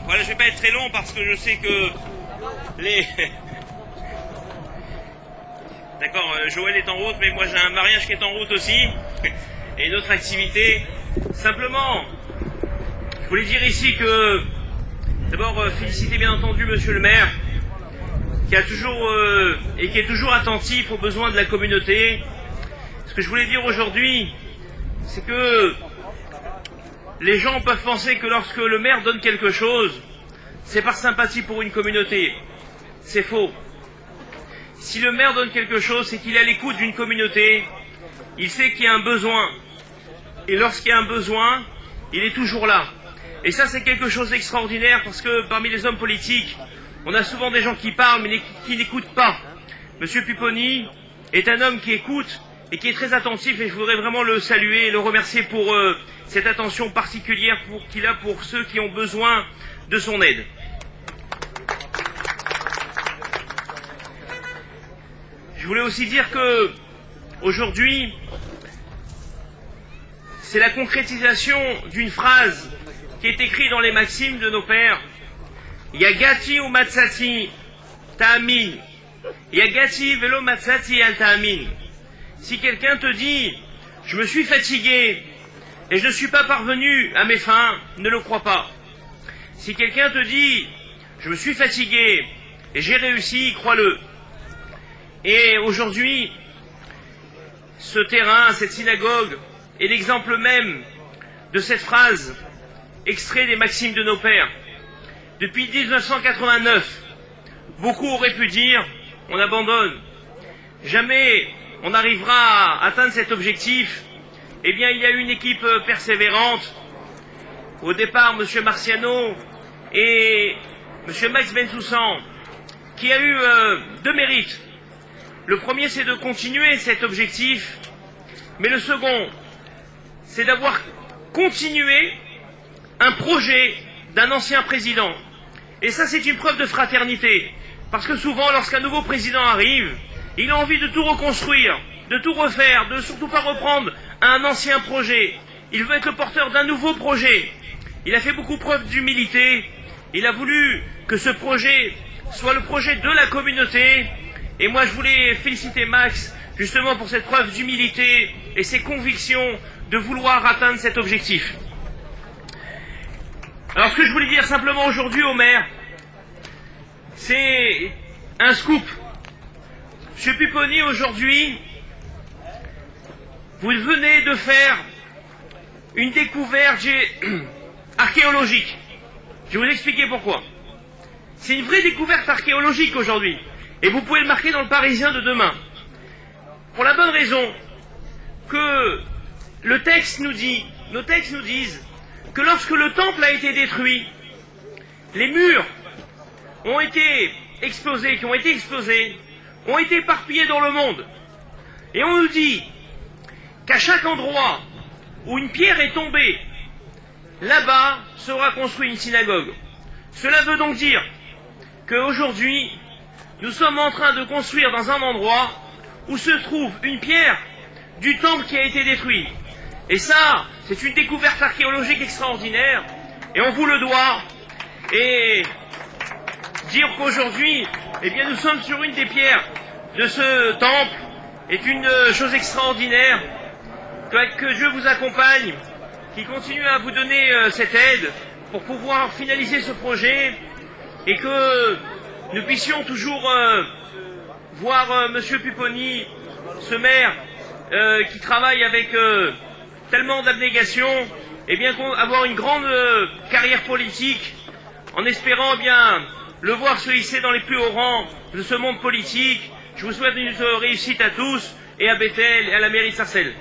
Voilà, je vais pas être très long parce que je sais que les... D'accord, Joël est en route, mais moi j'ai un mariage qui est en route aussi, et une autre activité. Simplement, je voulais dire ici que, d'abord, féliciter bien entendu Monsieur le maire, qui a toujours, et qui est toujours attentif aux besoins de la communauté. Ce que je voulais dire aujourd'hui, c'est que les gens peuvent penser que lorsque le maire donne quelque chose, c'est par sympathie pour une communauté. C'est faux. Si le maire donne quelque chose, c'est qu'il est à l'écoute d'une communauté, il sait qu'il y a un besoin. Et lorsqu'il y a un besoin, il est toujours là. Et ça, c'est quelque chose d'extraordinaire parce que parmi les hommes politiques, on a souvent des gens qui parlent mais qui n'écoutent pas. Monsieur Pupponi est un homme qui écoute et qui est très attentif et je voudrais vraiment le saluer et le remercier pour cette attention particulière qu'il a pour ceux qui ont besoin de son aide. Je voulais aussi dire que aujourd'hui, c'est la concrétisation d'une phrase qui est écrite dans les maximes de nos pères. Yagati ou matsati ta'amin. Yagati velo matsati al ta'amin. Si quelqu'un te dit « Je me suis fatigué et je ne suis pas parvenu à mes fins », ne le crois pas. Si quelqu'un te dit « Je me suis fatigué et j'ai réussi », crois-le. Et aujourd'hui, ce terrain, cette synagogue, est l'exemple même de cette phrase extrait des maximes de nos pères. Depuis 1989, beaucoup auraient pu dire « on abandonne ». Jamais on n'arrivera à atteindre cet objectif. Eh bien, il y a eu une équipe persévérante. Au départ, M. Marciano et M. Max Bensoussan, qui a eu deux mérites. Le premier, c'est de continuer cet objectif, mais le second, c'est d'avoir continué un projet d'un ancien président. Et ça, c'est une preuve de fraternité, parce que souvent, lorsqu'un nouveau président arrive, il a envie de tout reconstruire, de tout refaire, de surtout pas reprendre un ancien projet. Il veut être le porteur d'un nouveau projet. Il a fait beaucoup preuve d'humilité. Il a voulu que ce projet soit le projet de la communauté. Et moi, je voulais féliciter Max, justement, pour cette preuve d'humilité et ses convictions de vouloir atteindre cet objectif. Alors, ce que je voulais dire simplement aujourd'hui au maire, c'est un scoop. Monsieur Pupponi, aujourd'hui, vous venez de faire une découverte archéologique. Je vais vous expliquer pourquoi. C'est une vraie découverte archéologique aujourd'hui. Et vous pouvez le marquer dans le Parisien de demain. Pour la bonne raison que le texte nous dit, nos textes nous disent que lorsque le temple a été détruit, les murs ont été explosés, ont été éparpillés dans le monde. Et on nous dit qu'à chaque endroit où une pierre est tombée, là-bas sera construite une synagogue. Cela veut donc dire qu'aujourd'hui, nous sommes en train de construire dans un endroit où se trouve une pierre du temple qui a été détruit. Et ça, c'est une découverte archéologique extraordinaire, et on vous le doit. Et dire qu'aujourd'hui, eh bien, nous sommes sur une des pierres de ce temple est une chose extraordinaire. Que Dieu vous accompagne, qu'il continue à vous donner cette aide pour pouvoir finaliser ce projet et que nous puissions toujours voir Monsieur Pupponi, ce maire qui travaille avec tellement d'abnégation, et bien avoir une grande carrière politique, en espérant bien le voir se hisser dans les plus hauts rangs de ce monde politique. Je vous souhaite une réussite à tous et à Bethel et à la mairie de Sarcelles.